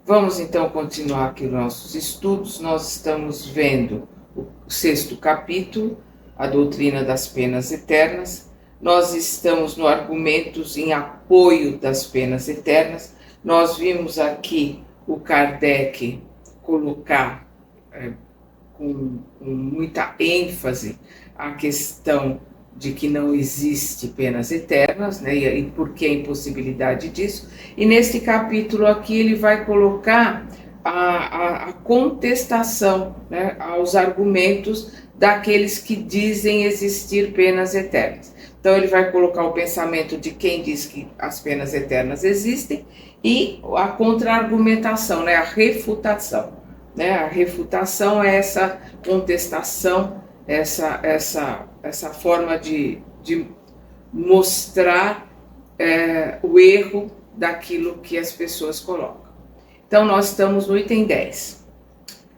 Vamos então continuar aqui os nossos estudos. Nós estamos vendo o 6º capítulo, a doutrina das penas eternas. Nós estamos no argumentos em apoio das penas eternas. Nós vimos aqui o Kardec colocar com muita ênfase a questão de que não existe penas eternas, né? E por que a impossibilidade disso. E neste capítulo aqui ele vai colocar a contestação, né, aos argumentos daqueles que dizem existir penas eternas. Então ele vai colocar o pensamento de quem diz que as penas eternas existem e a contra-argumentação, né, a refutação. Né? A refutação é essa contestação, essa forma de mostrar o erro daquilo que as pessoas colocam. Então nós estamos no item 10.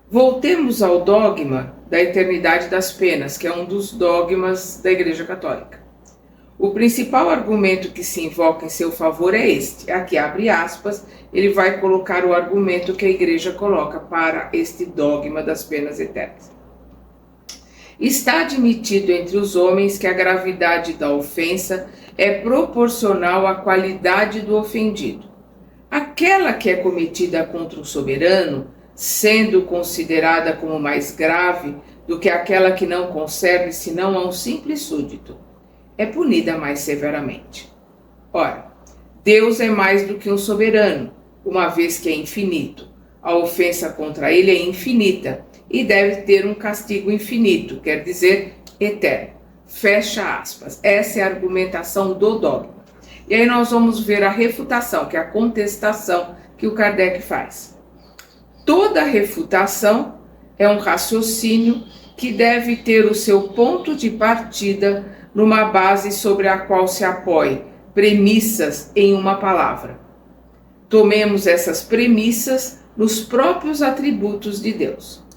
Voltemos ao dogma da eternidade das penas, que é um dos dogmas da Igreja Católica. O principal argumento que se invoca em seu favor é este. Aqui abre aspas, ele vai colocar o argumento que a Igreja coloca para este dogma das penas eternas. Está admitido entre os homens que a gravidade da ofensa é proporcional à qualidade do ofendido. Aquela que é cometida contra o soberano, sendo considerada como mais grave do que aquela que não concerne senão a um simples súdito, é punida mais severamente. Ora, Deus é mais do que um soberano, uma vez que é infinito. A ofensa contra ele é infinita e deve ter um castigo infinito, quer dizer, eterno. Fecha aspas. Essa é a argumentação do dogma. E aí nós vamos ver a refutação, que é a contestação que o Kardec faz. Toda refutação é um raciocínio que deve ter o seu ponto de partida numa base sobre a qual se apoie premissas em uma palavra. Tomemos essas premissas nos próprios atributos de Deus.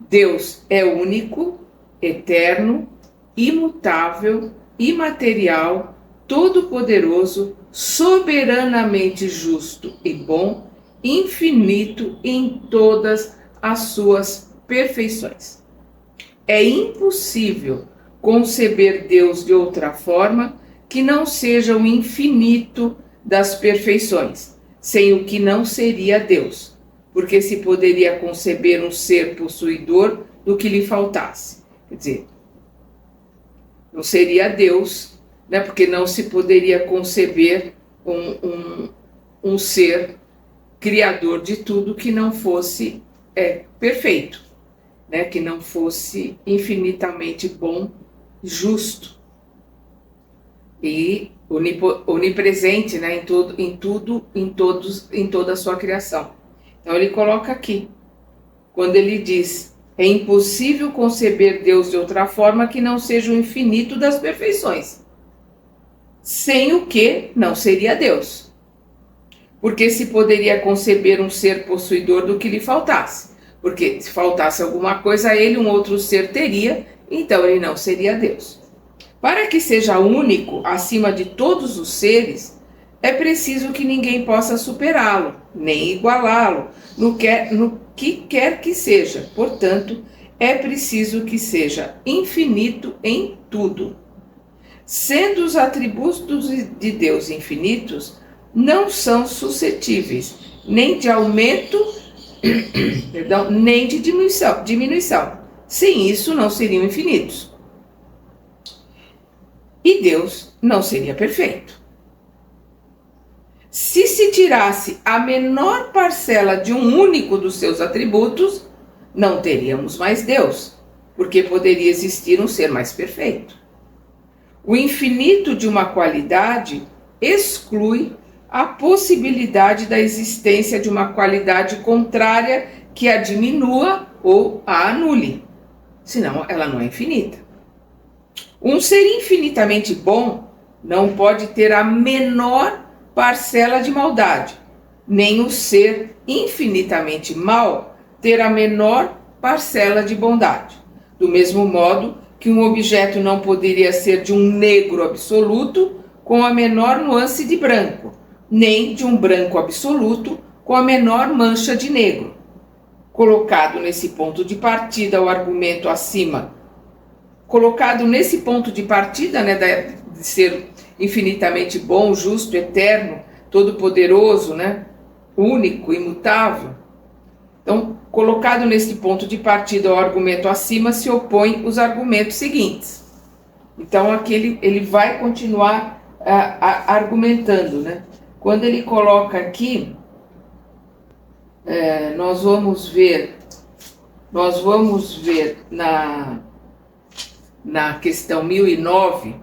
Deus é único, eterno, imutável, imaterial, todo-poderoso, soberanamente justo e bom, infinito em todas as suas perfeições. É impossível conceber Deus de outra forma que não seja o infinito das perfeições, sem o que não seria Deus, porque se poderia conceber um ser possuidor do que lhe faltasse. Quer dizer, não seria Deus, né, porque não se poderia conceber um ser criador de tudo que não fosse perfeito, né, que não fosse infinitamente bom, justo e onipresente, né, em toda a sua criação. Então ele coloca aqui, quando ele diz, é impossível conceber Deus de outra forma que não seja o infinito das perfeições, sem o que não seria Deus, porque se poderia conceber um ser possuidor do que lhe faltasse, porque se faltasse alguma coisa a ele, um outro ser teria, então ele não seria Deus. Para que seja único acima de todos os seres, é preciso que ninguém possa superá-lo, nem igualá-lo, no que quer que seja. Portanto, é preciso que seja infinito em tudo. Sendo os atributos de Deus infinitos, não são suscetíveis nem de aumento, nem de diminuição. Sem isso, não seriam infinitos. E Deus não seria perfeito. Se tirasse a menor parcela de um único dos seus atributos, não teríamos mais Deus, porque poderia existir um ser mais perfeito. O infinito de uma qualidade exclui a possibilidade da existência de uma qualidade contrária que a diminua ou a anule, senão ela não é infinita. Um ser infinitamente bom não pode ter a menor parcela de maldade, nem o ser infinitamente mau ter a menor parcela de bondade. Do mesmo modo que um objeto não poderia ser de um negro absoluto com a menor nuance de branco, nem de um branco absoluto com a menor mancha de negro. Colocado nesse ponto de partida, o argumento acima, colocado nesse ponto de partida, né, de ser infinitamente bom, justo, eterno, todo-poderoso, né, único, imutável. Então, colocado nesse ponto de partida, o argumento acima, se opõe os argumentos seguintes. Então, aqui ele vai continuar argumentando, né? Quando ele coloca aqui, nós vamos ver na questão 1009,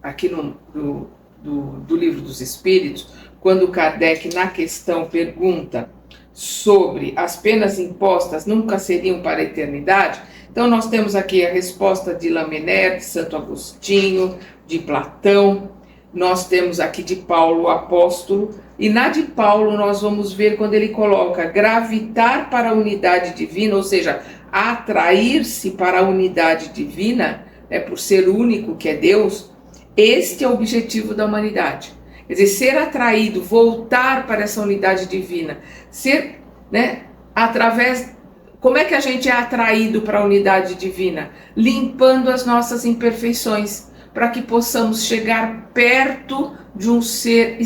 aqui do Livro dos Espíritos, quando Kardec, na questão, pergunta sobre as penas impostas nunca seriam para a eternidade. Então, nós temos aqui a resposta de Lamennais, de Santo Agostinho, de Platão, nós temos aqui de Paulo, o apóstolo, e na de Paulo nós vamos ver quando ele coloca gravitar para a unidade divina, ou seja, atrair-se para a unidade divina, por ser único que é Deus. Este é o objetivo da humanidade. Quer dizer, ser atraído, voltar para essa unidade divina, ser, né, através... Como é que a gente é atraído para a unidade divina? Limpando as nossas imperfeições, para que possamos chegar perto de um ser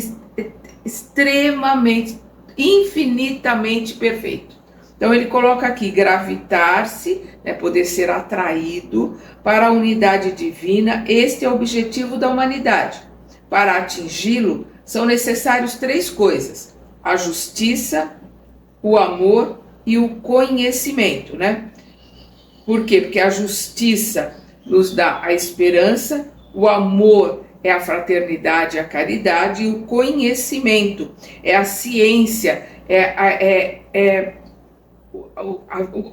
extremamente, infinitamente perfeito. Então ele coloca aqui, gravitar-se, poder ser atraído para a unidade divina. Este é o objetivo da humanidade. Para atingi-lo, são necessários 3 coisas: a justiça, o amor e o conhecimento, né? Por quê? Porque a justiça nos dá a esperança, o amor é a fraternidade, a caridade, e o conhecimento é a ciência,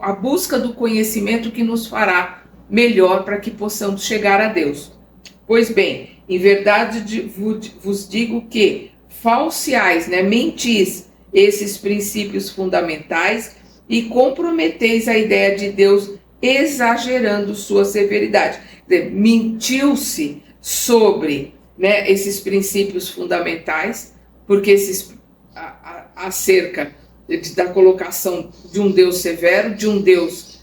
a busca do conhecimento que nos fará melhor para que possamos chegar a Deus. Pois bem, em verdade vos digo que falseais, mentis esses princípios fundamentais e comprometeis a ideia de Deus exagerando sua severidade. Mentiu-se sobre, esses princípios fundamentais, porque acerca da colocação de um Deus severo, de um Deus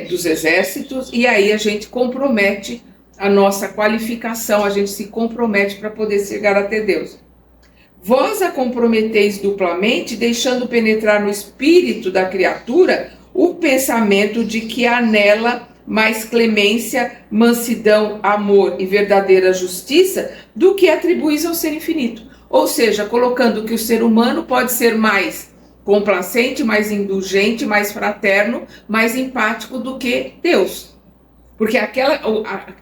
dos exércitos, e aí a gente compromete a nossa qualificação, a gente se compromete para poder chegar até Deus. Vós a comprometeis duplamente, deixando penetrar no espírito da criatura o pensamento de que há nela mais clemência, mansidão, amor e verdadeira justiça do que atribuís ao ser infinito. Ou seja, colocando que o ser humano pode ser mais complacente, mais indulgente, mais fraterno, mais empático do que Deus. Porque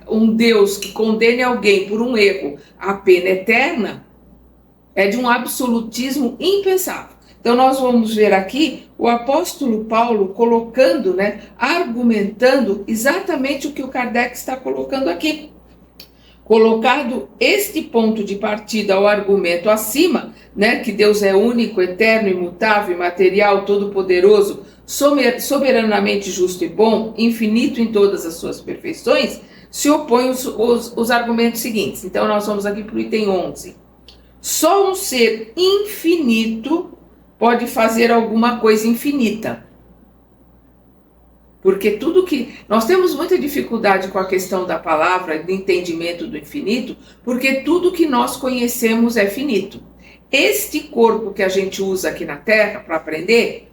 um Deus que condene alguém por um erro à pena eterna é de um absolutismo impensável. Então nós vamos ver aqui o apóstolo Paulo colocando, argumentando exatamente o que o Kardec está colocando aqui. Colocado este ponto de partida ao argumento acima, que Deus é único, eterno, imutável, imaterial, todo-poderoso, soberanamente justo e bom, infinito em todas as suas perfeições, se opõem os argumentos seguintes. Então nós vamos aqui para o item 11. Só um ser infinito pode fazer alguma coisa infinita. Porque tudo que... Nós temos muita dificuldade com a questão da palavra, do entendimento do infinito, porque tudo que nós conhecemos é finito. Este corpo que a gente usa aqui na Terra para aprender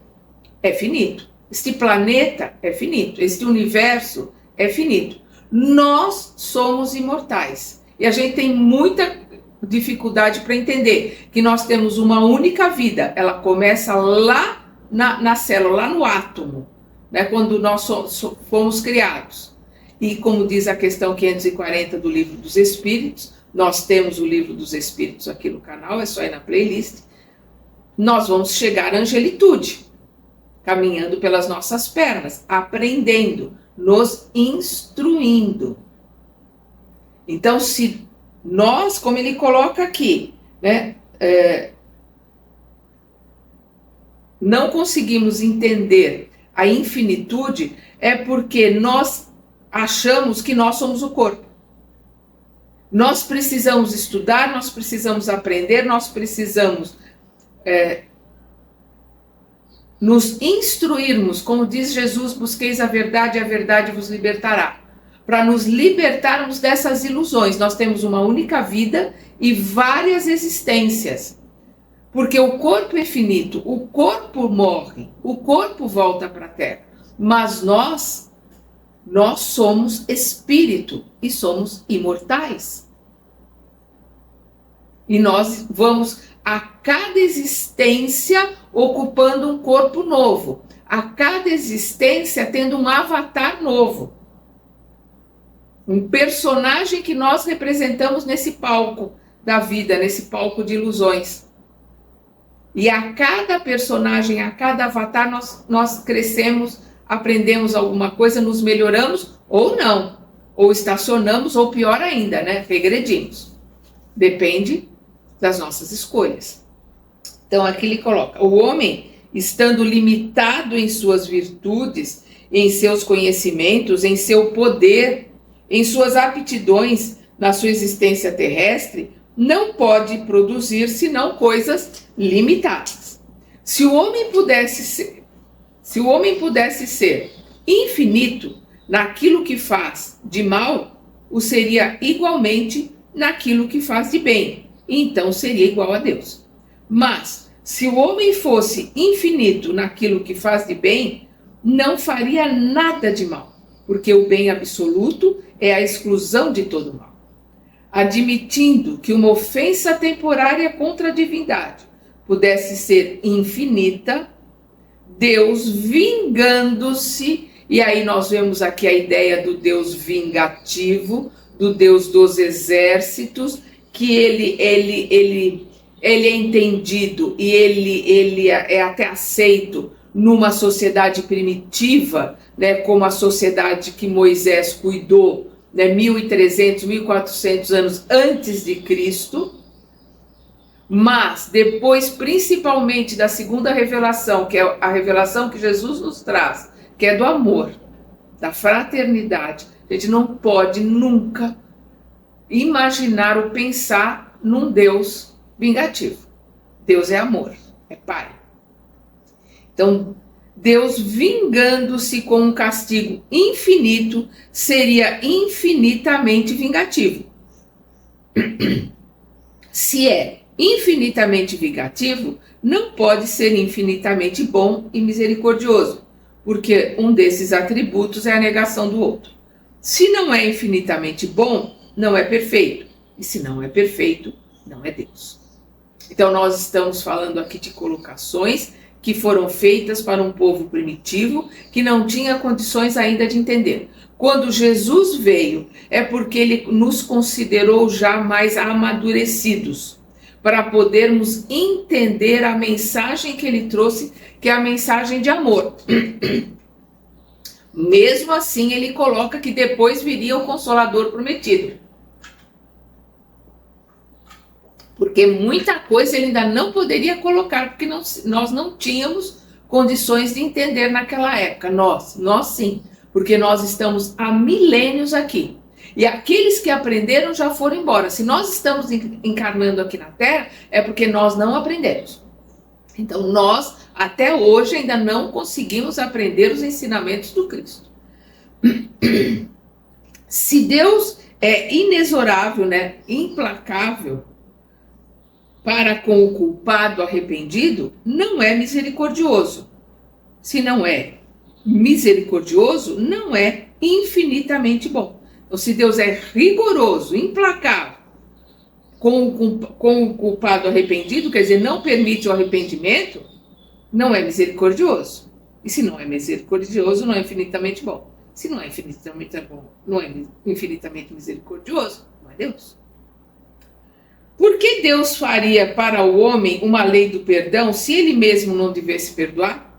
é finito. Este planeta é finito. Este universo é finito. Nós somos imortais. E a gente tem muita dificuldade para entender que nós temos uma única vida. Ela começa lá na célula, lá no átomo, quando nós fomos criados. E como diz a questão 540 do Livro dos Espíritos, nós temos o Livro dos Espíritos aqui no canal, é só ir na playlist, nós vamos chegar à angelitude, caminhando pelas nossas pernas, aprendendo, nos instruindo. Então, se nós, como ele coloca aqui, não conseguimos entender a infinitude, é porque nós achamos que nós somos o corpo. Nós precisamos estudar, nós precisamos aprender, nós precisamos nos instruirmos, como diz Jesus, busqueis a verdade vos libertará. Para nos libertarmos dessas ilusões. Nós temos uma única vida e várias existências. Porque o corpo é finito, o corpo morre, o corpo volta para a terra. Mas nós somos espírito e somos imortais. E nós vamos a cada existência ocupando um corpo novo. A cada existência tendo um avatar novo. Um personagem que nós representamos nesse palco da vida, nesse palco de ilusões. E a cada personagem, a cada avatar, nós crescemos, aprendemos alguma coisa, nos melhoramos ou não. Ou estacionamos, ou pior ainda, né? Regredimos. Depende das nossas escolhas. Então aqui ele coloca, o homem, estando limitado em suas virtudes, em seus conhecimentos, em seu poder, em suas aptidões na sua existência terrestre, não pode produzir senão coisas limitadas. Se o homem pudesse ser infinito naquilo que faz de mal, o seria igualmente naquilo que faz de bem. Então seria igual a Deus. Mas se o homem fosse infinito naquilo que faz de bem, não faria nada de mal, porque o bem absoluto é a exclusão de todo mal. Admitindo que uma ofensa temporária contra a divindade pudesse ser infinita, Deus vingando-se, e aí nós vemos aqui a ideia do Deus vingativo, do Deus dos exércitos, que ele é entendido e ele é até aceito numa sociedade primitiva, né, como a sociedade que Moisés cuidou, né, 1.300, 1.400 anos antes de Cristo, mas depois, principalmente da segunda revelação, que é a revelação que Jesus nos traz, que é do amor, da fraternidade, a gente não pode nunca imaginar ou pensar num Deus vingativo. Deus é amor, é Pai. Então, Deus vingando-se com um castigo infinito seria infinitamente vingativo. Se é infinitamente vingativo, não pode ser infinitamente bom e misericordioso, porque um desses atributos é a negação do outro. Se não é infinitamente bom, não é perfeito. E se não é perfeito, não é Deus. Então nós estamos falando aqui de colocações que foram feitas para um povo primitivo que não tinha condições ainda de entender. Quando Jesus veio, é porque ele nos considerou já mais amadurecidos, para podermos entender a mensagem que ele trouxe, que é a mensagem de amor. Mesmo assim, ele coloca que depois viria o Consolador prometido. Porque muita coisa ele ainda não poderia colocar, porque nós não tínhamos condições de entender naquela época. Nós sim, porque nós estamos há milênios aqui. E aqueles que aprenderam já foram embora. Se nós estamos encarnando aqui na Terra, é porque nós não aprendemos. Então nós, até hoje, ainda não conseguimos aprender os ensinamentos do Cristo. Se Deus é inexorável, né, implacável, para com o culpado arrependido, não é misericordioso. Se não é misericordioso, não é infinitamente bom. Então, se Deus é rigoroso, implacável com o culpado arrependido, quer dizer, não permite o arrependimento, não é misericordioso. E se não é misericordioso, não é infinitamente bom. Se não é infinitamente bom, não é infinitamente misericordioso, não é Deus. Por que Deus faria para o homem uma lei do perdão se ele mesmo não devesse perdoar?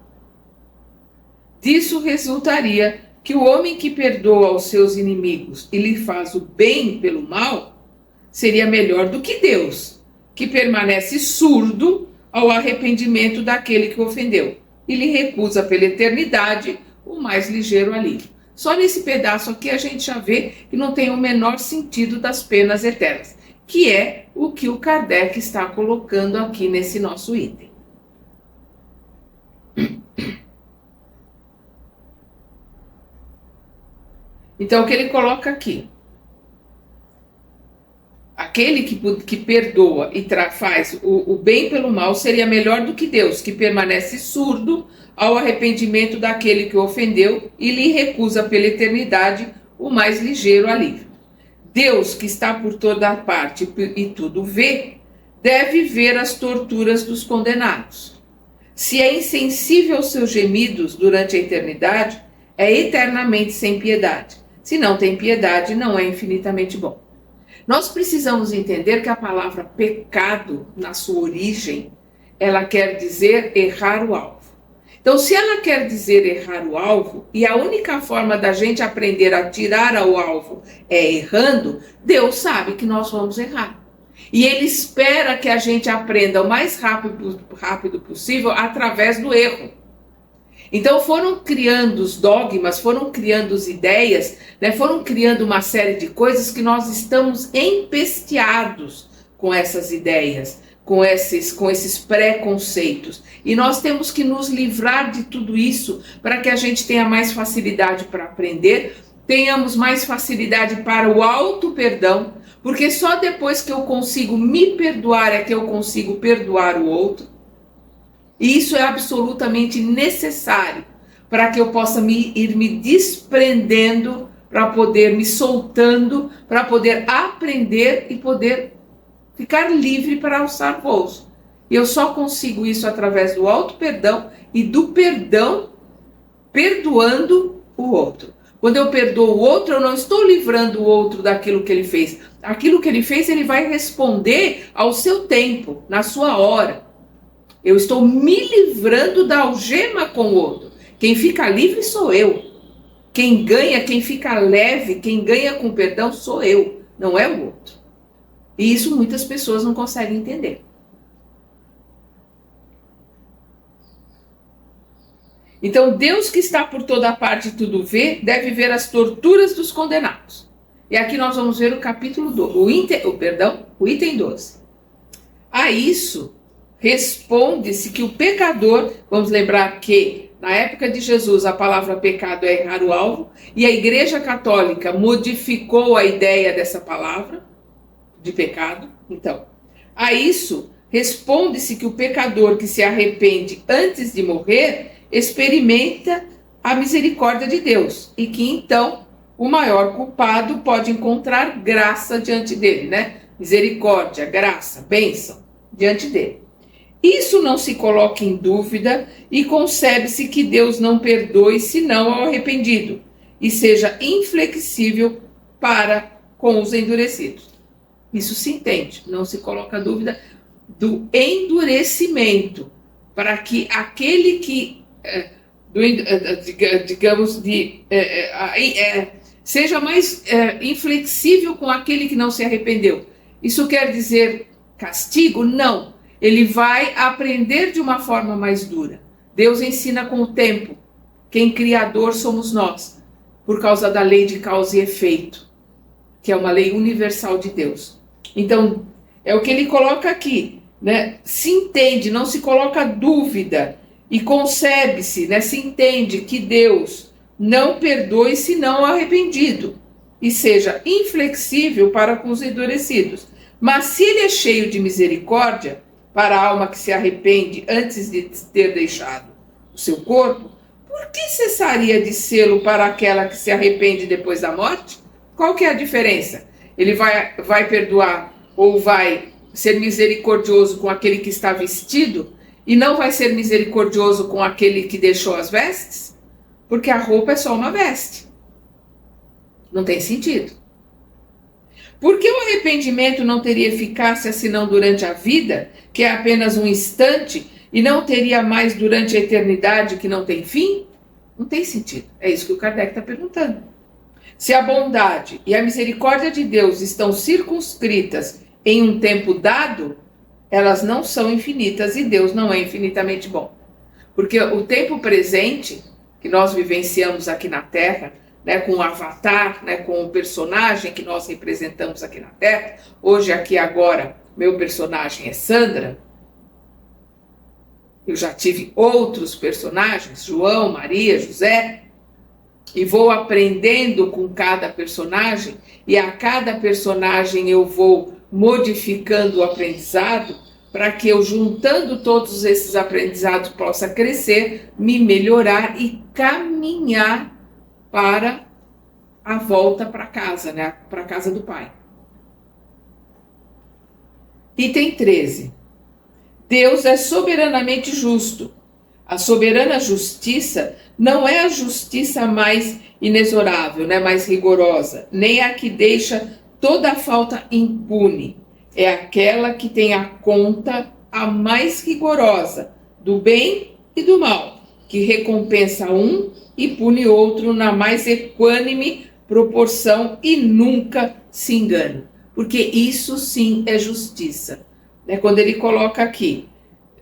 Disso resultaria que o homem que perdoa aos seus inimigos e lhe faz o bem pelo mal seria melhor do que Deus, que permanece surdo ao arrependimento daquele que o ofendeu e lhe recusa pela eternidade o mais ligeiro alívio. Só nesse pedaço aqui a gente já vê que não tem o menor sentido das penas eternas, que é o que o Kardec está colocando aqui nesse nosso item. Então, o que ele coloca aqui? Aquele que perdoa e faz o bem pelo mal seria melhor do que Deus, que permanece surdo ao arrependimento daquele que o ofendeu e lhe recusa pela eternidade o mais ligeiro alívio. Deus, que está por toda parte e tudo vê, deve ver as torturas dos condenados. Se é insensível aos seus gemidos durante a eternidade, é eternamente sem piedade. Se não tem piedade, não é infinitamente bom. Nós precisamos entender que a palavra pecado, na sua origem, ela quer dizer errar o alvo. Então, se ela quer dizer errar o alvo, e a única forma da gente aprender a tirar ao alvo é errando, Deus sabe que nós vamos errar. E Ele espera que a gente aprenda o mais rápido possível através do erro. Então foram criando os dogmas, foram criando as ideias, né? Foram criando uma série de coisas que nós estamos empesteados com essas ideias, com esses preconceitos. E nós temos que nos livrar de tudo isso para que a gente tenha mais facilidade para aprender, tenhamos mais facilidade para o auto-perdão, porque só depois que eu consigo me perdoar é que eu consigo perdoar o outro. E isso é absolutamente necessário para que eu possa ir me desprendendo, para poder me soltando, para poder aprender e poder ficar livre para alçar voos. E eu só consigo isso através do auto-perdão e do perdão, perdoando o outro. Quando eu perdoo o outro, eu não estou livrando o outro daquilo que ele fez. Aquilo que ele fez, ele vai responder ao seu tempo, na sua hora. Eu estou me livrando da algema com o outro. Quem fica livre sou eu. Quem ganha, quem fica leve, quem ganha com perdão sou eu, não é o outro. E isso muitas pessoas não conseguem entender. Então, Deus que está por toda parte e tudo vê, deve ver as torturas dos condenados. E aqui nós vamos ver o capítulo 12, o item 12. A isso responde-se que o pecador, vamos lembrar que na época de Jesus a palavra pecado é errar o alvo, e a Igreja Católica modificou a ideia dessa palavra de pecado. Então, a isso responde-se que o pecador que se arrepende antes de morrer experimenta a misericórdia de Deus, e que então o maior culpado pode encontrar graça diante dele, né? Misericórdia, graça, bênção diante dele. Isso não se coloca em dúvida e concebe-se que Deus não perdoe senão ao arrependido e seja inflexível para com os endurecidos. Isso se entende, não se coloca dúvida do endurecimento para que aquele que, seja mais inflexível com aquele que não se arrependeu. Isso quer dizer castigo? Não. Ele vai aprender de uma forma mais dura. Deus ensina com o tempo. Quem criador somos nós, por causa da lei de causa e efeito, que é uma lei universal de Deus. Então, é o que ele coloca aqui, né? Se entende, não se coloca dúvida, e concebe-se, né? Se entende que Deus não perdoe senão arrependido, e seja inflexível para com os endurecidos. Mas se ele é cheio de misericórdia para a alma que se arrepende antes de ter deixado o seu corpo, por que cessaria de sê-lo para aquela que se arrepende depois da morte? Qual que é a diferença? Ele vai perdoar ou vai ser misericordioso com aquele que está vestido e não vai ser misericordioso com aquele que deixou as vestes? Porque a roupa é só uma veste. Não tem sentido. Por que o arrependimento não teria eficácia senão durante a vida, que é apenas um instante, e não teria mais durante a eternidade, que não tem fim? Não tem sentido. É isso que o Kardec está perguntando. Se a bondade e a misericórdia de Deus estão circunscritas em um tempo dado, elas não são infinitas e Deus não é infinitamente bom. Porque o tempo presente, que nós vivenciamos aqui na Terra, né, com o avatar, né, com o personagem que nós representamos aqui na Terra. Hoje, aqui, agora, meu personagem é Sandra. Eu já tive outros personagens, João, Maria, José. e vou aprendendo com cada personagem, e a cada personagem eu vou modificando o aprendizado, para que eu, juntando todos esses aprendizados, possa crescer, me melhorar e caminhar para a volta para casa, né? Para a casa do Pai. Item 13. Deus é soberanamente justo. A soberana justiça não é a justiça mais inexorável, né, mais rigorosa, nem a que deixa toda a falta impune. É aquela que tem a conta a mais rigorosa do bem e do mal, que recompensa um e pune outro na mais equânime proporção e nunca se engana. Porque isso sim é justiça. Quando ele coloca aqui,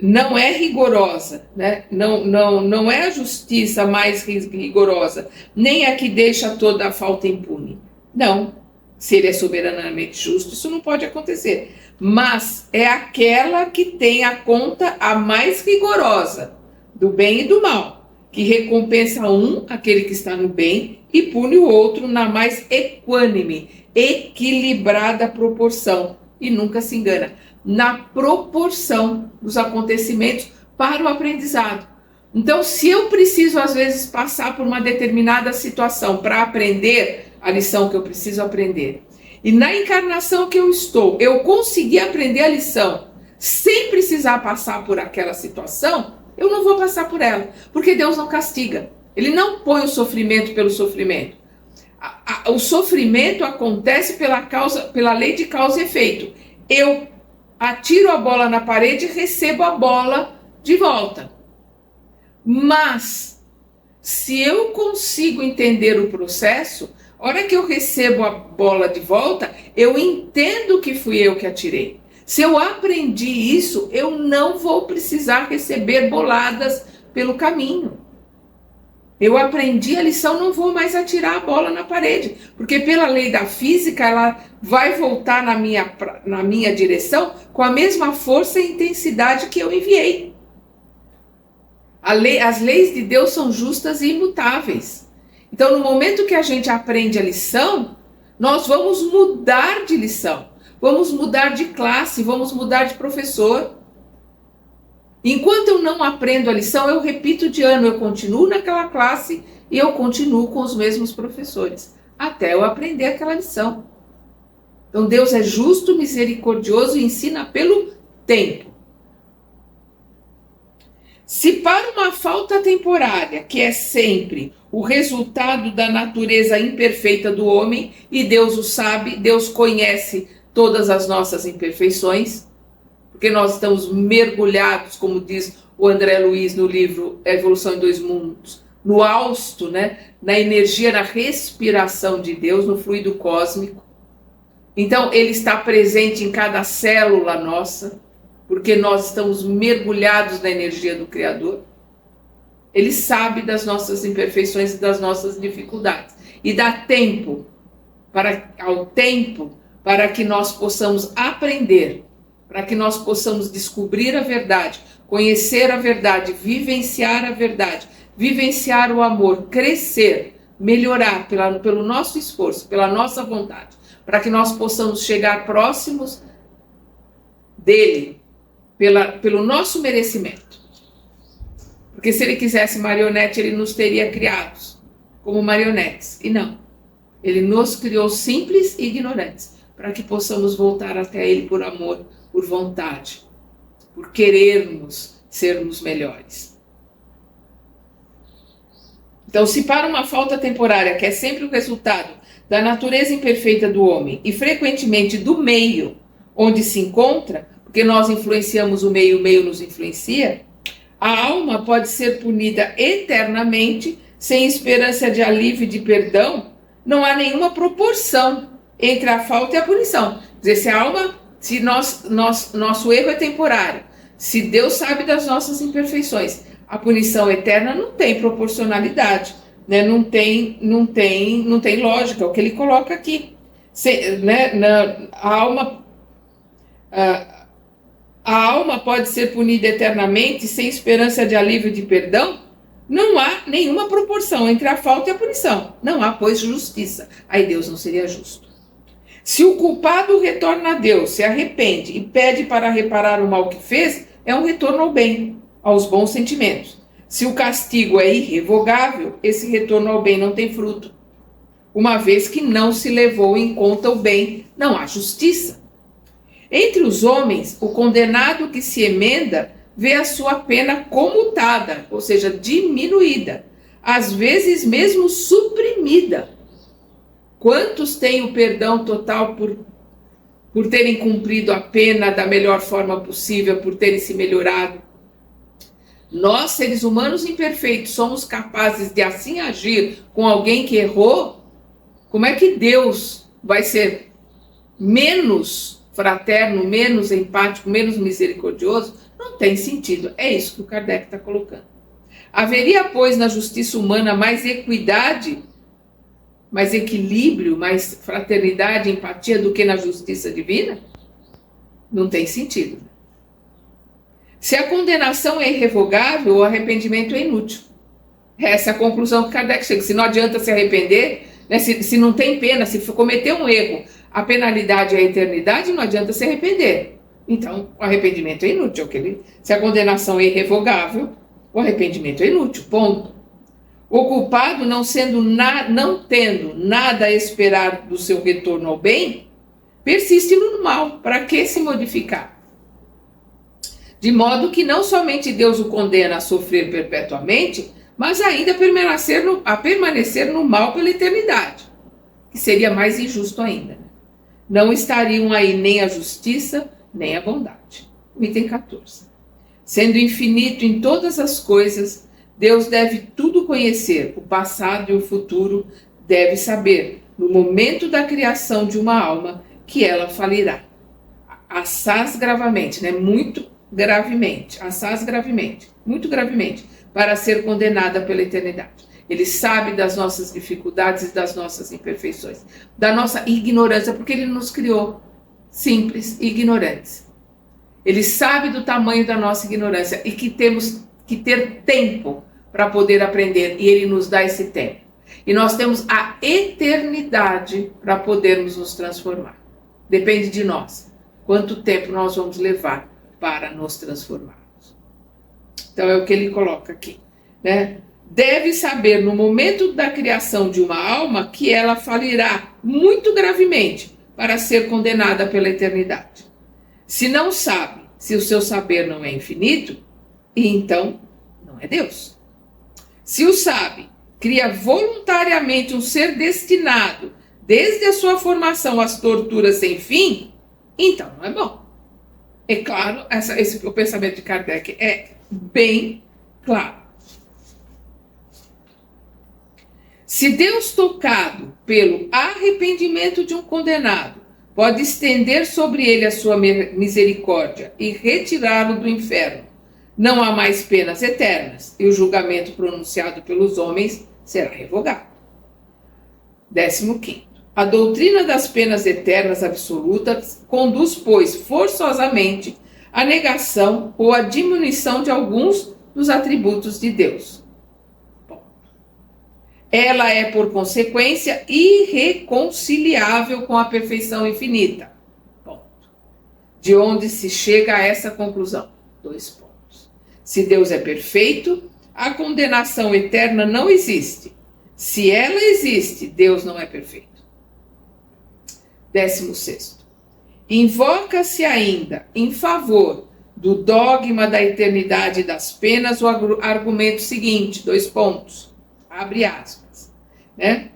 não é rigorosa, né? Não é a justiça mais rigorosa, nem a que deixa toda a falta impune. Não, se ele é soberanamente justo, isso não pode acontecer. Mas é aquela que tem a conta a mais rigorosa, do bem e do mal, que recompensa um, aquele que está no bem, e pune o outro na mais equânime, equilibrada proporção, e nunca se engana, na proporção dos acontecimentos para o aprendizado. Então, se eu preciso, às vezes, passar por uma determinada situação para aprender a lição que eu preciso aprender, e na encarnação que eu estou, eu consegui aprender a lição sem precisar passar por aquela situação, eu não vou passar por ela, porque Deus não castiga. Ele não põe o sofrimento pelo sofrimento. O sofrimento acontece pela lei de causa e efeito. Eu atiro a bola na parede e recebo a bola de volta. Mas, se eu consigo entender o processo, a hora que eu recebo a bola de volta, eu entendo que fui eu que atirei. Se eu aprendi isso, eu não vou precisar receber boladas pelo caminho. Eu aprendi a lição, não vou mais atirar a bola na parede, porque pela lei da física ela vai voltar na minha direção com a mesma força e intensidade que eu enviei. As leis de Deus são justas e imutáveis. Então, no momento que a gente aprende a lição, nós vamos mudar de lição, vamos mudar de classe, vamos mudar de professor. Enquanto eu não aprendo a lição, eu repito de ano, eu continuo naquela classe e eu continuo com os mesmos professores, até eu aprender aquela lição. Então Deus é justo, misericordioso e ensina pelo tempo. Se para uma falta temporária, que é sempre o resultado da natureza imperfeita do homem, e Deus o sabe, Deus conhece todas as nossas imperfeições, porque nós estamos mergulhados, como diz o André Luiz no livro Evolução em Dois Mundos, no hausto, né? Na energia, na respiração de Deus, no fluido cósmico. Então, ele está presente em cada célula nossa, porque nós estamos mergulhados na energia do Criador. Ele sabe das nossas imperfeições e das nossas dificuldades. E dá tempo para que nós possamos aprender, para que nós possamos descobrir a verdade, conhecer a verdade, vivenciar a verdade, vivenciar o amor, crescer, melhorar pelo nosso esforço, pela nossa vontade, para que nós possamos chegar próximos dele, pelo nosso merecimento. Porque se ele quisesse marionete, ele nos teria criados como marionetes. E não. Ele nos criou simples e ignorantes, para que possamos voltar até ele por amor, por vontade, por querermos sermos melhores. Então, se para uma falta temporária, que é sempre o resultado da natureza imperfeita do homem e frequentemente do meio onde se encontra, porque nós influenciamos o meio nos influencia, a alma pode ser punida eternamente sem esperança de alívio e de perdão. Não há nenhuma proporção entre a falta e a punição. Quer dizer, se a alma, se nosso erro é temporário, se Deus sabe das nossas imperfeições, a punição eterna não tem proporcionalidade, né? Não tem lógica, é o que ele coloca aqui. A alma pode ser punida eternamente sem esperança de alívio e de perdão? Não há nenhuma proporção entre a falta e a punição. Não há, pois, justiça. Aí Deus não seria justo. Se o culpado retorna a Deus, se arrepende e pede para reparar o mal que fez, é um retorno ao bem, aos bons sentimentos. Se o castigo é irrevogável, esse retorno ao bem não tem fruto, uma vez que não se levou em conta o bem, não há justiça. Entre os homens, o condenado que se emenda vê a sua pena comutada, ou seja, diminuída, às vezes mesmo suprimida. Quantos têm o perdão total por terem cumprido a pena da melhor forma possível, por terem se melhorado? Nós, seres humanos imperfeitos, somos capazes de assim agir com alguém que errou? Como é que Deus vai ser menos fraterno, menos empático, menos misericordioso? Não tem sentido. É isso que o Kardec está colocando. Haveria, pois, na justiça humana mais equidade, mais equilíbrio, mais fraternidade, empatia do que na justiça divina? Não tem sentido. Se a condenação é irrevogável, o arrependimento é inútil. Essa é a conclusão que Kardec chega. Se não adianta se arrepender, né, se não tem pena, se cometer um erro, a penalidade é a eternidade, não adianta se arrepender. Então, o arrependimento é inútil. Se a condenação é irrevogável, o arrependimento é inútil, ponto. O culpado, não tendo nada a esperar do seu retorno ao bem, persiste no mal. Para que se modificar? De modo que não somente Deus o condena a sofrer perpetuamente, mas ainda a permanecer no mal pela eternidade, que seria mais injusto ainda. Não estariam aí nem a justiça, nem a bondade. O item 14. Sendo infinito em todas as coisas, Deus deve tudo conhecer, o passado e o futuro, deve saber, no momento da criação de uma alma, que ela falirá. Assaz gravemente, né? Muito gravemente, muito gravemente, para ser condenada pela eternidade. Ele sabe das nossas dificuldades e das nossas imperfeições, da nossa ignorância, porque ele nos criou simples e ignorantes. Ele sabe do tamanho da nossa ignorância e que temos que ter tempo para poder aprender, e ele nos dá esse tempo. E nós temos a eternidade para podermos nos transformar. Depende de nós. Quanto tempo nós vamos levar para nos transformarmos. Então é o que ele coloca aqui, né? Deve saber no momento da criação de uma alma que ela falirá muito gravemente para ser condenada pela eternidade. Se não sabe, se o seu saber não é infinito, então não é Deus. Se o sabe, cria voluntariamente um ser destinado, desde a sua formação às torturas sem fim, então não é bom. É claro, o pensamento de Kardec é bem claro. Se Deus, tocado pelo arrependimento de um condenado, pode estender sobre ele a sua misericórdia e retirá-lo do inferno, não há mais penas eternas, e o julgamento pronunciado pelos homens será revogado. 15º. A doutrina das penas eternas absolutas conduz, pois, forçosamente à negação ou à diminuição de alguns dos atributos de Deus. Ela é, por consequência, irreconciliável com a perfeição infinita. Ponto. De onde se chega a essa conclusão? 2 pontos. Se Deus é perfeito, a condenação eterna não existe. Se ela existe, Deus não é perfeito. 16º. Invoca-se ainda, em favor do dogma da eternidade das penas, o argumento seguinte, 2 pontos. Abre aspas, né?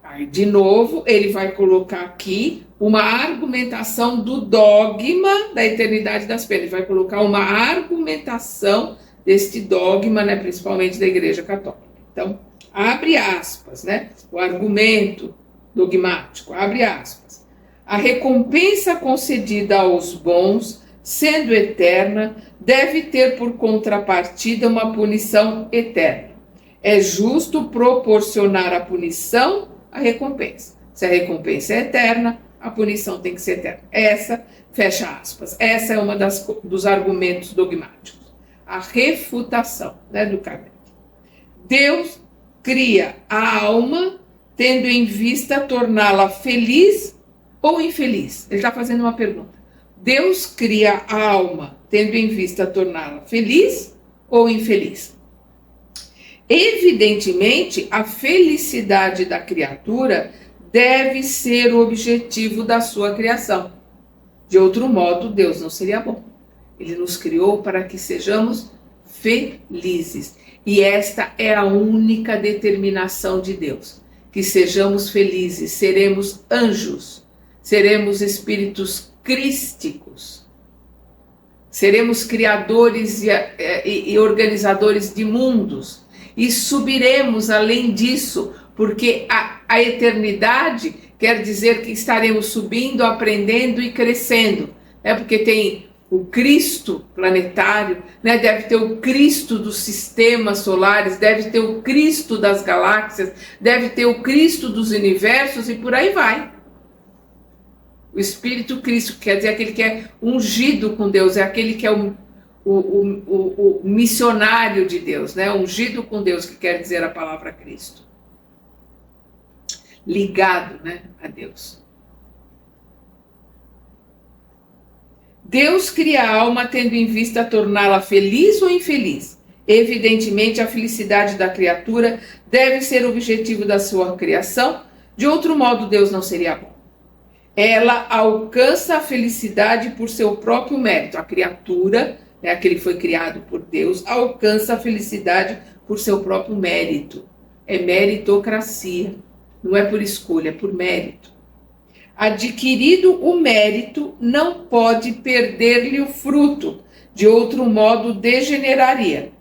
Aí, de novo, ele vai colocar aqui uma argumentação do dogma da eternidade das penas. Ele vai colocar uma argumentação deste dogma, né, principalmente da Igreja Católica. Então, abre aspas, né? O argumento dogmático, abre aspas. A recompensa concedida aos bons, sendo eterna, deve ter por contrapartida uma punição eterna. É justo proporcionar a punição à recompensa. Se a recompensa é eterna, a punição tem que ser eterna. Essa, fecha aspas, essa é uma dos argumentos dogmáticos. A refutação, né, do Kardec. Deus cria a alma tendo em vista torná-la feliz ou infeliz. Ele está fazendo uma pergunta. Deus cria a alma tendo em vista torná-la feliz ou infeliz? Evidentemente, a felicidade da criatura deve ser o objetivo da sua criação. De outro modo, Deus não seria bom. Ele nos criou para que sejamos felizes. E esta é a única determinação de Deus. Que sejamos felizes, seremos anjos, seremos espíritos crísticos, seremos criadores e organizadores de mundos. E subiremos além disso, porque a eternidade quer dizer que estaremos subindo, aprendendo e crescendo. Porque tem o Cristo planetário, né? Deve ter o Cristo dos sistemas solares, deve ter o Cristo das galáxias, deve ter o Cristo dos universos e por aí vai. O Espírito Cristo quer dizer aquele que é ungido com Deus, é aquele que é o missionário de Deus, né? Ungido com Deus, que quer dizer a palavra Cristo. Ligado, né, a Deus. Deus cria a alma tendo em vista torná-la feliz ou infeliz. Evidentemente, a felicidade da criatura deve ser o objetivo da sua criação. De outro modo, Deus não seria bom. Ela alcança a felicidade por seu próprio mérito. A criatura, aquele que foi criado por Deus, alcança a felicidade por seu próprio mérito. É meritocracia. Não é por escolha, é por mérito. Adquirido o mérito, não pode perder-lhe o fruto, de outro modo degeneraria.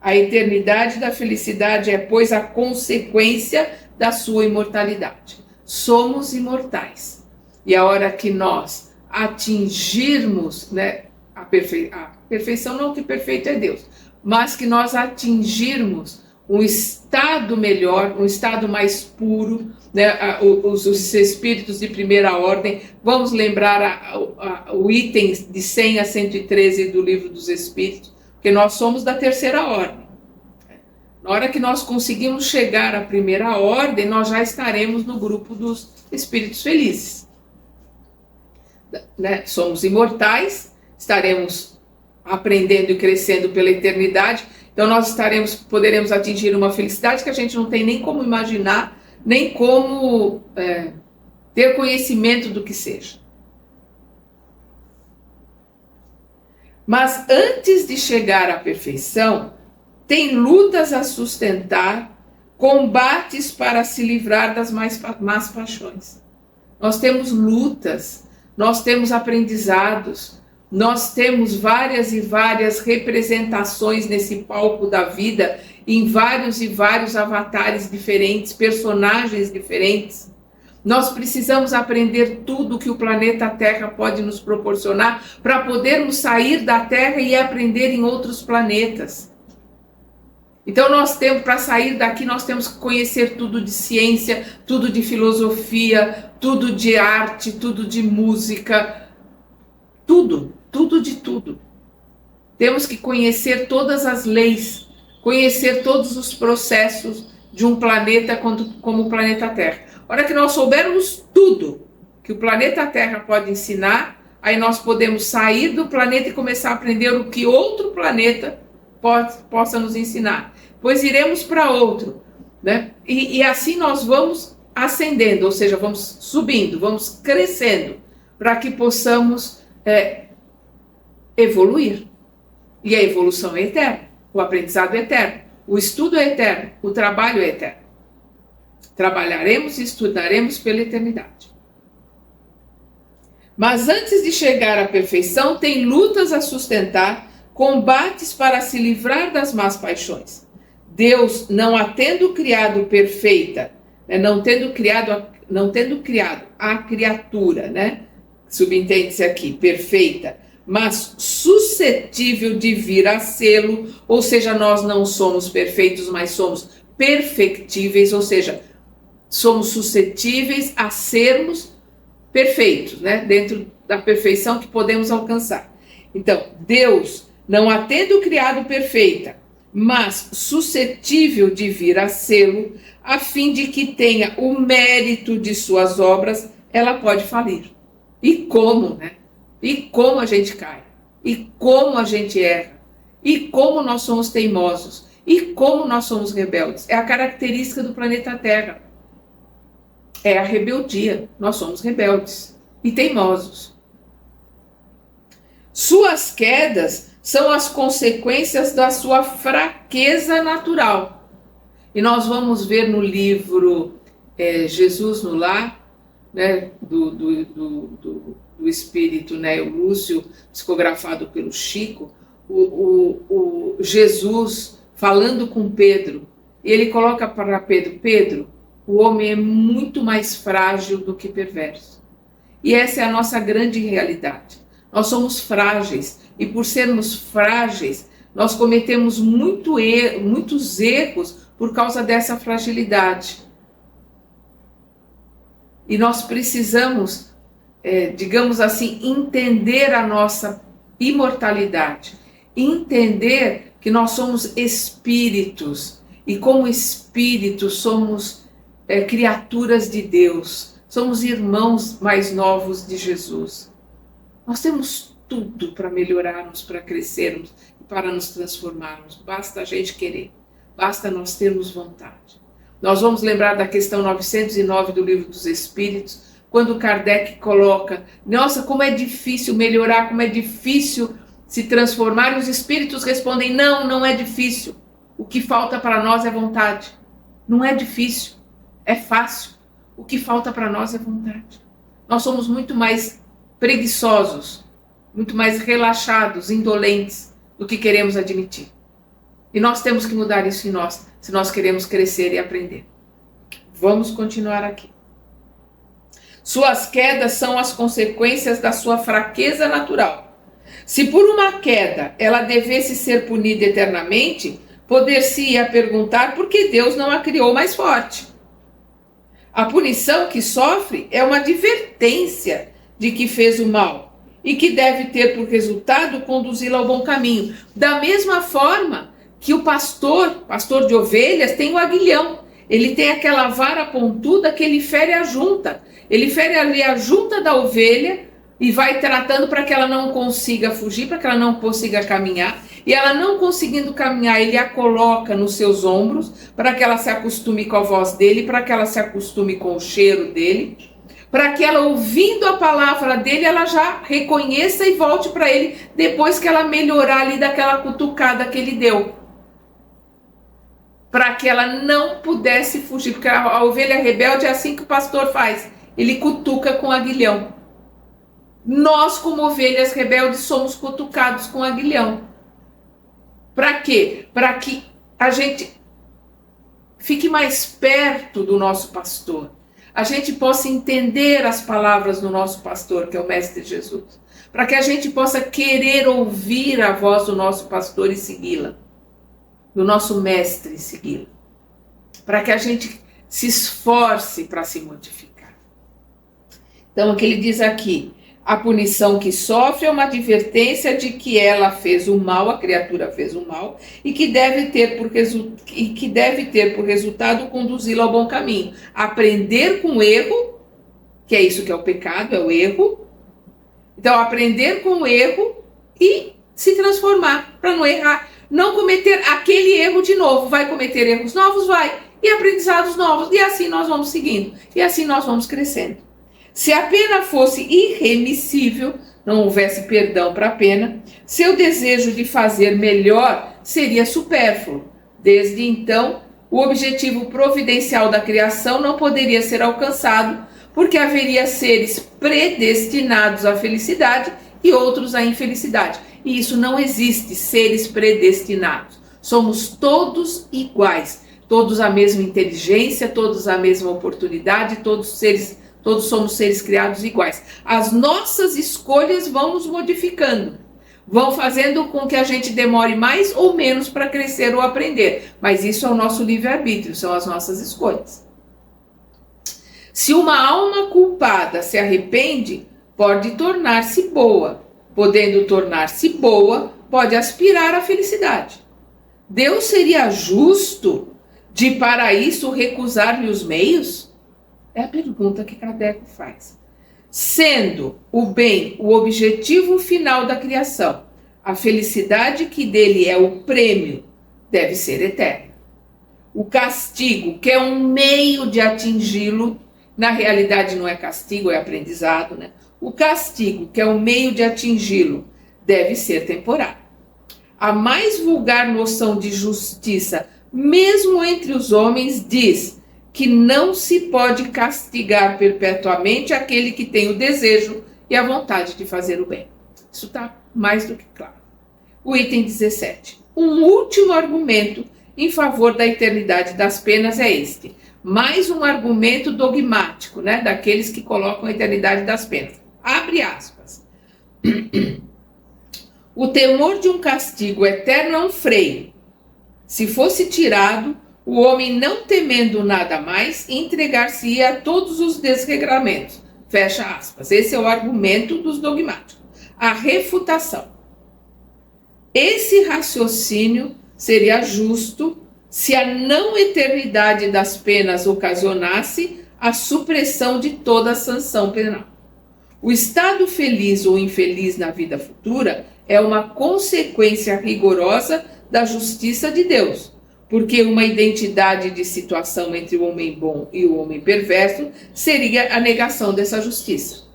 A eternidade da felicidade é, pois, a consequência da sua imortalidade. Somos imortais. E a hora que nós atingirmos, né, a perfeição, não que perfeito é Deus, mas que nós atingirmos um estado melhor, um estado mais puro, né, os espíritos de primeira ordem. Vamos lembrar o item de 100 a 113 do Livro dos Espíritos, porque nós somos da terceira ordem. Na hora que nós conseguimos chegar à primeira ordem, nós já estaremos no grupo dos espíritos felizes. Né? Somos imortais, estaremos aprendendo e crescendo pela eternidade. Então nós poderemos atingir uma felicidade que a gente não tem nem como imaginar, nem como ter conhecimento do que seja. Mas antes de chegar à perfeição, tem lutas a sustentar, combates para se livrar das más paixões. Nós temos lutas, nós temos aprendizados, nós temos várias e várias representações nesse palco da vida, em vários e vários avatares diferentes, personagens diferentes. Nós precisamos aprender tudo que o planeta Terra pode nos proporcionar para podermos sair da Terra e aprender em outros planetas. Então para sair daqui, nós temos que conhecer tudo de ciência, tudo de filosofia, tudo de arte, tudo de música, tudo de tudo. Temos que conhecer todas as leis, conhecer todos os processos de um planeta como o planeta Terra. A hora que nós soubermos tudo que o planeta Terra pode ensinar, aí nós podemos sair do planeta e começar a aprender o que outro planeta possa nos ensinar. Pois iremos para outro, né? E assim nós vamos ascendendo, ou seja, vamos subindo, vamos crescendo, para que possamos evoluir. E a evolução é eterna, o aprendizado é eterno, o estudo é eterno, o trabalho é eterno. Trabalharemos e estudaremos pela eternidade. Mas antes de chegar à perfeição, tem lutas a sustentar, combates para se livrar das más paixões. Deus, não a tendo criado perfeita, né, não tendo criado a criatura, né, subentende-se aqui, perfeita, mas suscetível de vir a sê-lo, ou seja, nós não somos perfeitos, mas somos perfectíveis, ou seja, somos suscetíveis a sermos perfeitos, né, dentro da perfeição que podemos alcançar. Então, Deus, não a tendo criado perfeita, mas suscetível de vir a sê-lo, a fim de que tenha o mérito de suas obras, ela pode falir. E como, né? E como a gente cai, e como a gente erra, e como nós somos teimosos, e como nós somos rebeldes. É a característica do planeta Terra. É a rebeldia. Nós somos rebeldes e teimosos. Suas quedas são as consequências da sua fraqueza natural. E nós vamos ver no livro Jesus no Lar, né, do espírito, né, o Lúcio, psicografado pelo Chico, o Jesus falando com Pedro, e ele coloca para Pedro: Pedro, o homem é muito mais frágil do que perverso. E essa é a nossa grande realidade. Nós somos frágeis, e por sermos frágeis, nós cometemos muitos erros por causa dessa fragilidade. E nós precisamos, digamos assim, entender a nossa imortalidade, entender que nós somos espíritos, e como espíritos somos criaturas de Deus, somos irmãos mais novos de Jesus. Nós temos tudo para melhorarmos, para crescermos e para nos transformarmos. Basta a gente querer, basta nós termos vontade. Nós vamos lembrar da questão 909 do Livro dos Espíritos, quando Kardec coloca: nossa, como é difícil melhorar, como é difícil se transformar, e os espíritos respondem: não, não é difícil. O que falta para nós é vontade. Não é difícil, é fácil. O que falta para nós é vontade. Nós somos muito mais preguiçosos, muito mais relaxados, indolentes do que queremos admitir. E nós temos que mudar isso em nós, se nós queremos crescer e aprender. Vamos continuar aqui. Suas quedas são as consequências da sua fraqueza natural. Se por uma queda ela devesse ser punida eternamente, poder-se-ia perguntar por que Deus não a criou mais forte. A punição que sofre é uma advertência de que fez o mal e que deve ter por resultado conduzi-la ao bom caminho. Da mesma forma que o pastor de ovelhas, tem o aguilhão. Ele tem aquela vara pontuda que ele fere a junta. Ele fere ali a junta da ovelha e vai tratando para que ela não consiga fugir, para que ela não consiga caminhar. E ela não conseguindo caminhar, ele a coloca nos seus ombros para que ela se acostume com a voz dele, para que ela se acostume com o cheiro dele, para que ela, ouvindo a palavra dele, ela já reconheça e volte para ele depois que ela melhorar ali daquela cutucada que ele deu. Para que ela não pudesse fugir, porque a ovelha rebelde é assim que o pastor faz, ele cutuca com aguilhão. Nós, como ovelhas rebeldes, somos cutucados com aguilhão. Para quê? Para que a gente fique mais perto do nosso pastor, a gente possa entender as palavras do nosso pastor, que é o Mestre Jesus, para que a gente possa querer ouvir a voz do nosso pastor e segui-la, do nosso Mestre e segui-la, para que a gente se esforce para se modificar. Então, o que ele diz aqui: a punição que sofre é uma advertência de que ela fez o mal, a criatura fez o mal, e que deve ter por resultado conduzi-la ao bom caminho. Aprender com o erro, que é isso que é o pecado, é o erro. Então, aprender com o erro e se transformar, para não errar, não cometer aquele erro de novo. Vai cometer erros novos? Vai. E aprendizados novos. E assim nós vamos seguindo. E assim nós vamos crescendo. Se a pena fosse irremissível, não houvesse perdão para a pena, seu desejo de fazer melhor seria supérfluo. Desde então, o objetivo providencial da criação não poderia ser alcançado, porque haveria seres predestinados à felicidade e outros à infelicidade. E isso não existe, seres predestinados. Somos todos iguais, todos a mesma inteligência, todos a mesma oportunidade, todos somos seres criados iguais. As nossas escolhas vão nos modificando, vão fazendo com que a gente demore mais ou menos para crescer ou aprender. Mas isso é o nosso livre-arbítrio, são as nossas escolhas. Se uma alma culpada se arrepende, pode tornar-se boa. Podendo tornar-se boa, pode aspirar à felicidade. Deus seria justo de para isso recusar-lhe os meios? É a pergunta que Kardec faz. Sendo o bem o objetivo final da criação, a felicidade que dele é o prêmio deve ser eterna. O castigo, que é um meio de atingi-lo, na realidade não é castigo, é aprendizado, né? O castigo, que é um meio de atingi-lo, deve ser temporário. A mais vulgar noção de justiça, mesmo entre os homens, diz que não se pode castigar perpetuamente aquele que tem o desejo e a vontade de fazer o bem. Isso está mais do que claro. O item 17. Um último argumento em favor da eternidade das penas é este. Mais um argumento dogmático, né, daqueles que colocam a eternidade das penas. Abre aspas. O temor de um castigo eterno é um freio. Se fosse tirado, o homem, não temendo nada mais, entregar-se-ia a todos os desregramentos. Fecha aspas. Esse é o argumento dos dogmáticos. A refutação. Esse raciocínio seria justo se a não eternidade das penas ocasionasse a supressão de toda a sanção penal. O estado feliz ou infeliz na vida futura é uma consequência rigorosa da justiça de Deus, porque uma identidade de situação entre o homem bom e o homem perverso seria a negação dessa justiça.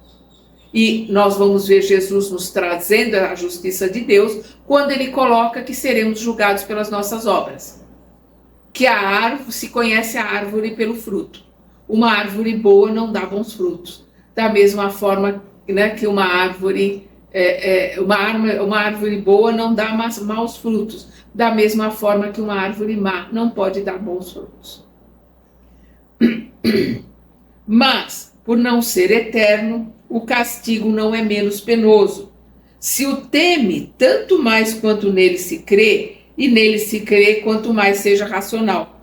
E nós vamos ver Jesus nos trazendo a justiça de Deus quando ele coloca que seremos julgados pelas nossas obras. Que a árvore, se conhece a árvore pelo fruto. Uma árvore boa não dá bons frutos. Da mesma forma, né, que uma árvore boa não dá maus frutos. Da mesma forma que uma árvore má não pode dar bons frutos. Mas, por não ser eterno, o castigo não é menos penoso. Se o teme, tanto mais quanto nele se crê, e nele se crê quanto mais seja racional.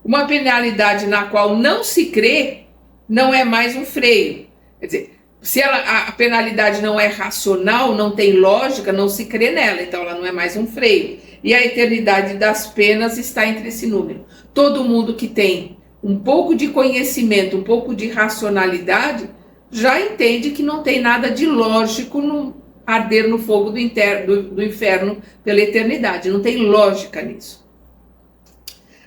Uma penalidade na qual não se crê não é mais um freio. Quer dizer, se a penalidade não é racional, não tem lógica, não se crê nela, então ela não é mais um freio. E a eternidade das penas está entre esse número. Todo mundo que tem um pouco de conhecimento, um pouco de racionalidade, já entende que não tem nada de lógico no arder no fogo do inferno pela eternidade. Não tem lógica nisso.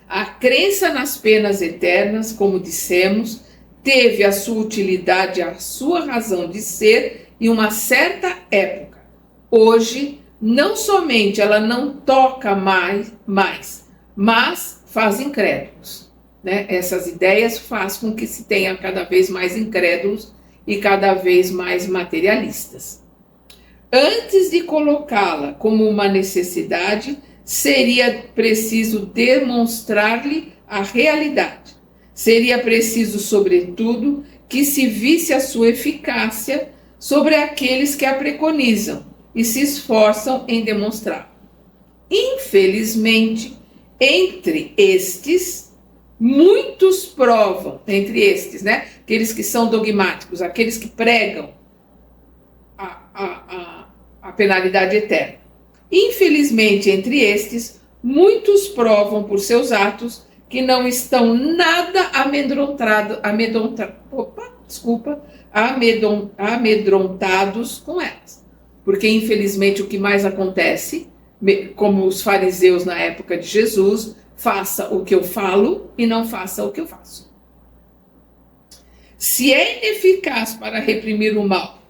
A crença nas penas eternas, como dissemos, teve a sua utilidade, a sua razão de ser em uma certa época. Hoje, não somente ela não toca mais, mas faz incrédulos. Né? Essas ideias fazem com que se tenha cada vez mais incrédulos e cada vez mais materialistas. Antes de colocá-la como uma necessidade, seria preciso demonstrar-lhe a realidade. Seria preciso, sobretudo, que se visse a sua eficácia sobre aqueles que a preconizam e se esforçam em demonstrar. Infelizmente, entre estes, muitos provam, né? Aqueles que são dogmáticos, aqueles que pregam a penalidade eterna. Infelizmente, entre estes, muitos provam por seus atos que não estão nada amedrontados com elas. Porque, infelizmente, o que mais acontece, como os fariseus na época de Jesus, faça o que eu falo e não faça o que eu faço. Se é ineficaz para reprimir o mal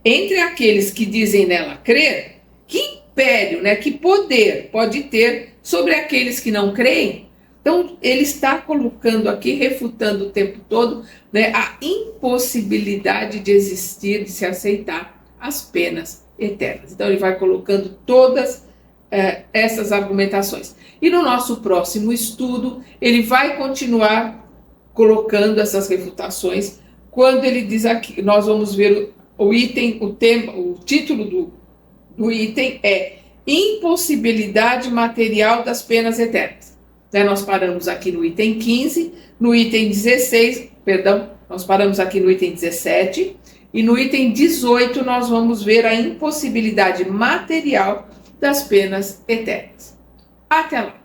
entre aqueles que dizem nela crer, que império, né, que poder pode ter sobre aqueles que não creem? Então, ele está colocando aqui, refutando o tempo todo, né, a impossibilidade de existir, de se aceitar as penas eternas. Então, ele vai colocando todas essas argumentações. E no nosso próximo estudo, ele vai continuar colocando essas refutações. Quando ele diz aqui, nós vamos ver o item, o título do item é Impossibilidade Material das Penas Eternas. Nós paramos aqui no item 15, no item 16, nós paramos aqui no item 17, e no item 18 nós vamos ver a impossibilidade material das penas eternas. Até lá!